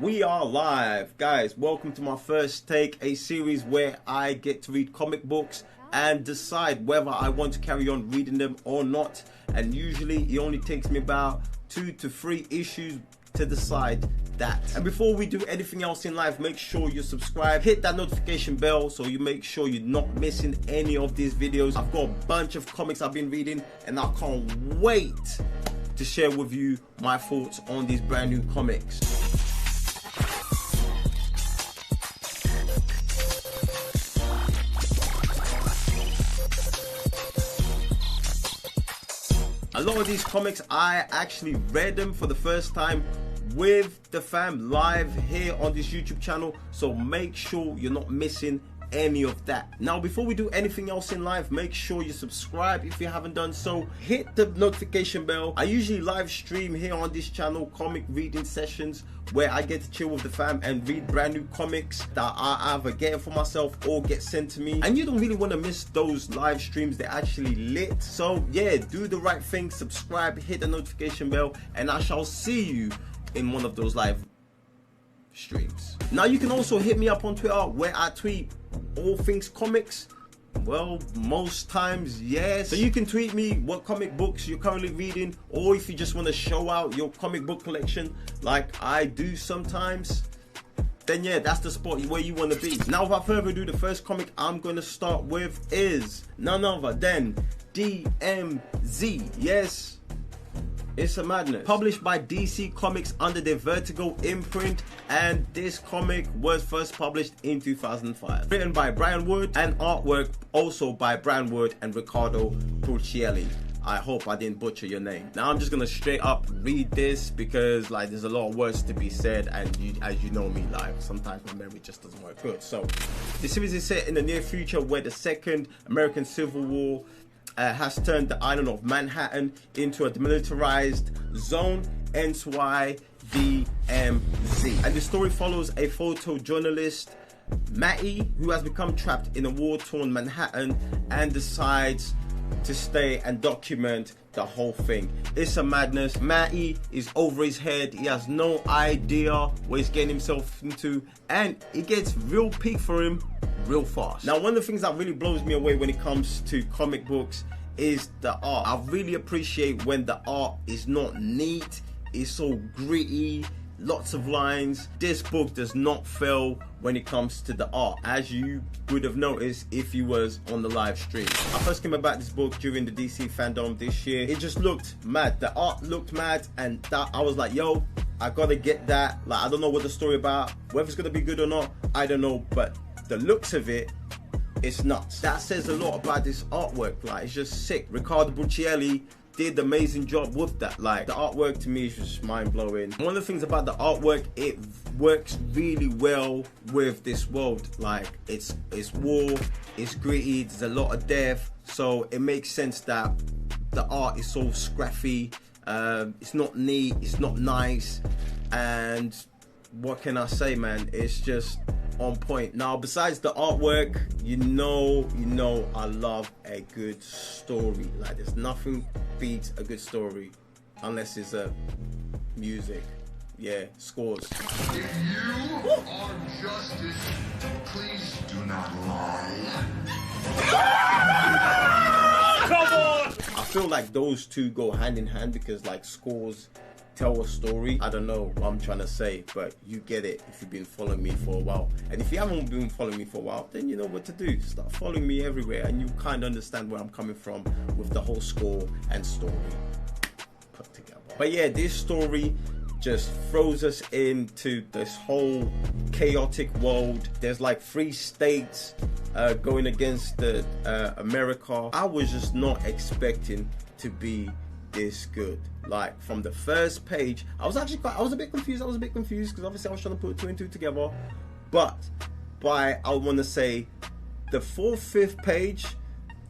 We are live, guys. Welcome to my first take, a series where I get to read comic books and decide whether I want to carry on reading them or not. And usually it only takes me about 2 to 3 issues to decide that. And before we do anything else in life, make sure you subscribe, hit that notification bell so you make sure you're not missing any of these videos. I've got a bunch of comics I've been reading and I can't wait to share with you my thoughts on these brand new comics. A lot of these comics, I actually read them for the first time with the fam live here on this YouTube channel, so make sure you're not missing any of that. Now, before we do anything else in life, make sure you subscribe if you haven't done so. Hit the notification bell. I usually live stream here on this channel comic reading sessions where I get to chill with the fam and read brand new comics that I either get for myself or get sent to me. And you don't really want to miss those live streams. They're actually lit. So yeah, do the right thing, subscribe, hit the notification bell, and I shall see you in one of those live streams. Now, you can also hit me up on Twitter where I tweet all things comics. Well, most times, yes. So you can tweet me what comic books you're currently reading, or if you just want to show out your comic book collection like I do sometimes, then yeah, that's the spot where you want to be. Now, without further ado, the first comic I'm going to start with is none other than DMZ. Yes, it's a madness. Published by DC Comics under their Vertigo imprint, and this comic was first published in 2005. Written by Brian Wood and artwork also by Brian Wood and Riccardo Burchielli. I hope I didn't butcher your name. Now I'm just gonna straight up read this because like there's a lot of words to be said, and as you know me, like sometimes my memory just doesn't work good. So the series is set in the near future where the Second American Civil War has turned the island of Manhattan into a demilitarized zone, hence why DMZ. And the story follows a photojournalist, Matty, who has become trapped in a war-torn Manhattan and decides to stay and document the whole thing. It's a madness. Matty is over his head. He has no idea what he's getting himself into, and it gets real peak for him real fast. Now, one of the things that really blows me away when it comes to comic books is the art. I really appreciate when the art is not neat, it's so gritty, lots of lines. This book does not fail when it comes to the art, as you would have noticed if you was on the live stream. I first came about this book during the DC fandom this year. It just looked mad. The art looked mad, and that I was like, yo, I gotta get that. Like, I don't know what the story about, whether it's gonna be good or not, I don't know, but the looks of it, it's nuts. That says a lot about this artwork. Like, it's just sick. Riccardo Burchielli did an amazing job with that. Like, the artwork to me is just mind-blowing. One of the things about the artwork, it works really well with this world. Like, it's war, it's gritty, there's a lot of death, so it makes sense that the art is so scruffy. It's not neat, it's not nice, and what can I say, man? It's just on point. Now, besides the artwork, you know I love a good story. Like, there's nothing beats a good story unless it's a music. Yeah, scores. If you are justice, please do not lie. Come on! I feel like those two go hand in hand because like scores tell a story. I don't know what I'm trying to say, but you get it if you've been following me for a while. And if you haven't been following me for a while, then you know what to do. Start following me everywhere and you kind of understand where I'm coming from with the whole score and story put together. But yeah, this story just throws us into this whole chaotic world. There's like 3 states going against the America. I was just not expecting to be this good. Like, from the first page, I was a bit confused because obviously I was trying to put 2 and 2 together, but by, I want to say, the 4th, 5th page,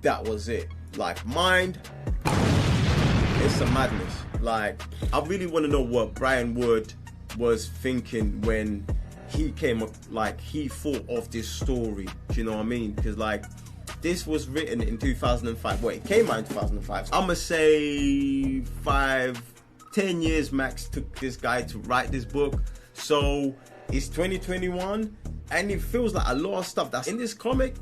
that was it. Like, mind, it's a madness. Like, I really want to know what Brian Wood was thinking when he came up, like, he thought of this story. Do you know what I mean? Because like, this was written in 2005. Well, it came out in 2005. I'm gonna say 10 years max took this guy to write this book. So it's 2021, and it feels like a lot of stuff that's in this comic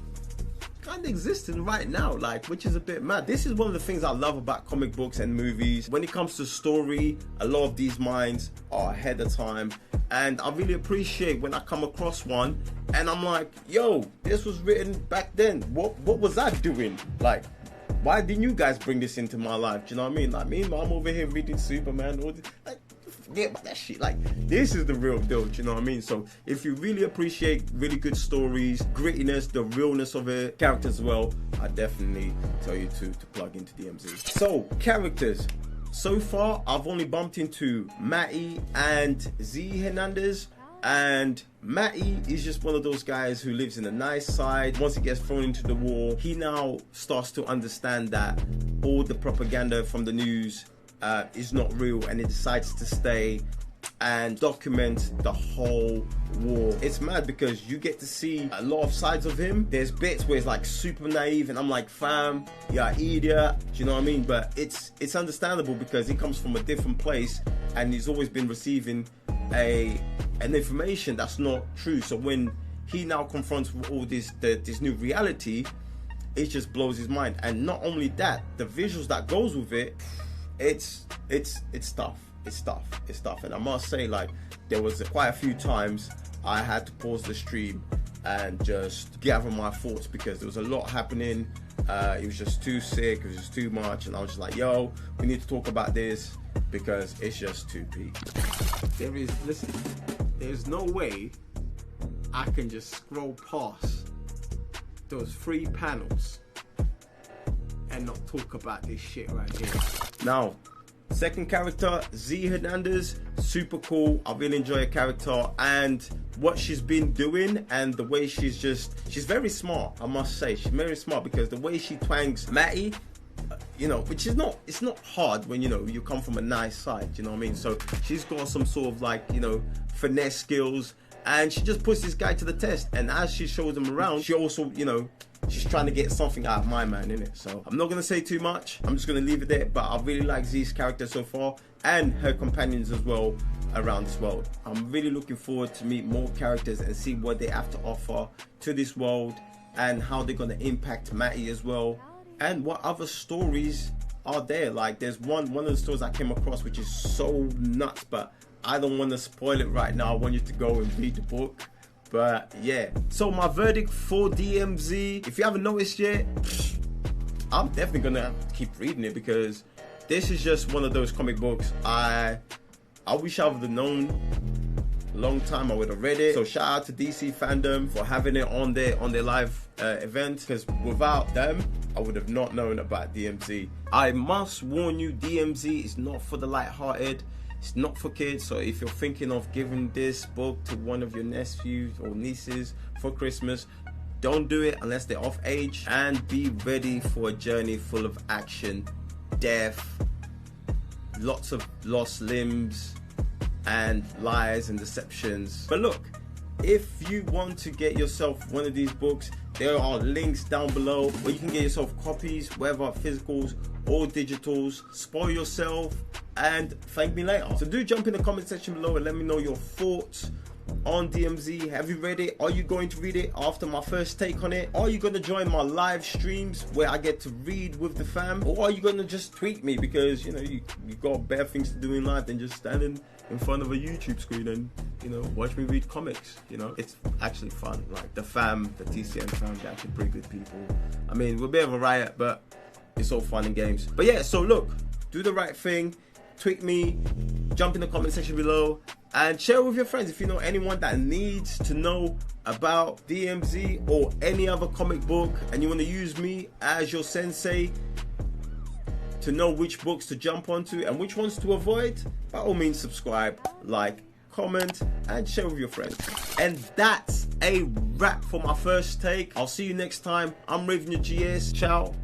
kind of existing right now, like, which is a bit mad. This is one of the things I love about comic books and movies. When it comes to story, a lot of these minds are ahead of time, and I really appreciate when I come across one and I'm like, yo, this was written back then. What was I doing? Like, why didn't you guys bring this into my life? Do you know what I mean? Like, me and I'm over here reading Superman, all this, like, forget about that shit. Like, this is the real deal. Do you know what I mean? So if you really appreciate really good stories, grittiness, the realness of it, characters as well, I definitely tell you to plug into DMZ. So characters. So far, I've only bumped into Matty and Z Hernandez. And Matty is just one of those guys who lives in a nice side. Once he gets thrown into the war, he now starts to understand that all the propaganda from the news is not real, and he decides to stay and document the whole war. It's mad because you get to see a lot of sides of him. There's bits where it's like super naive and I'm like, fam, you're an idiot, do you know what I mean? But it's understandable because he comes from a different place and he's always been receiving an information that's not true. So when he now confronts all this new reality, it just blows his mind. And not only that, the visuals that goes with it, it's tough. It's tough. And I must say, like, there was quite a few times I had to pause the stream and just gather my thoughts because there was a lot happening. It was just too sick, it was just too much, and I was just like, yo, we need to talk about this because it's just too peak. There's no way I can just scroll past those 3 panels and not talk about this shit right here. Now, second character, Z Hernandez, super cool. I really enjoy her character and what she's been doing, and the way she's very smart, I must say. She's very smart because the way she twangs Matty, you know, which is it's not hard when, you know, you come from a nice side, you know what I mean? So she's got some sort of, like, you know, finesse skills, and she just puts this guy to the test. And as she shows him around, she also, you know, she's trying to get something out of my man, innit? So I'm not gonna say too much, I'm just gonna leave it there. But I really like Z's character so far and her companions as well around this world. I'm really looking forward to meet more characters and see what they have to offer to this world and how they're gonna impact Matty as well, and what other stories are there. Like, there's one of the stories I came across which is so nuts, but I don't want to spoil it right now. I want you to go and read the book. But yeah, so my verdict for DMZ, if you haven't noticed yet, I'm definitely gonna keep reading it because this is just one of those comic books I wish I would have known a long time. I would have read it. So shout out to DC Fandom for having it on their live event, because without them I would have not known about DMZ. I must warn you, DMZ is not for the light-hearted. It's not for kids. So if you're thinking of giving this book to one of your nephews or nieces for Christmas, don't do it unless they're of age, and be ready for a journey full of action, death, lots of lost limbs, and lies and deceptions. But look, if you want to get yourself one of these books, there are links down below where you can get yourself copies, whether physicals or digitals. Spoil yourself and thank me later. So do jump in the comment section below and let me know your thoughts on DMZ. Have you read it? Are you going to read it after my first take on it? Are you going to join my live streams where I get to read with the fam? Or are you going to just tweet me because, you know, you got better things to do in life than just standing in front of a YouTube screen and, you know, watch me read comics? You know, it's actually fun. Like, the fam, the TCN fam, they're actually pretty good people. I mean, we're a bit of a riot, but it's all fun and games. But yeah, so look, do the right thing. Tweet me, jump in the comment section below, and share with your friends if you know anyone that needs to know about DMZ or any other comic book, and you want to use me as your sensei to know which books to jump onto and which ones to avoid. By all means, subscribe, like, comment, and share with your friends. And that's a wrap for my first take. I'll see you next time. I'm Raven your GS. Ciao.